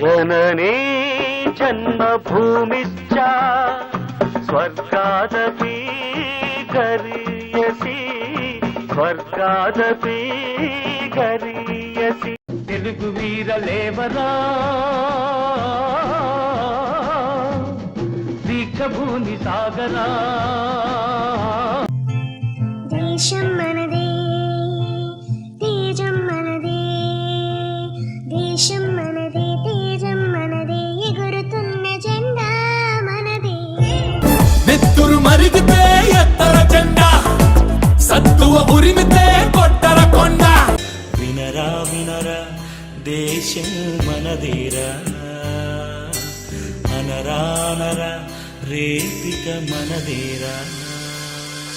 जननी जन्मभूमिश्च स्वर्गादपि गरीयसी स्वर्गादपि गरीयसी తెలుగు వీరలేవరా దీక్షభూమి సాగరా దేశం మనదే తేజం మనదే దేశం మనదే తేజం మనదే ఎగురుతున్న జెండా మనదే నెత్తురు మరిగితే ఎత్తర జెండా సత్తువ ఉరిమితే కొట్టర కొండ వినరా వినరా దేశం మనదేరా అనరా అనరా రేపిక మనదేరా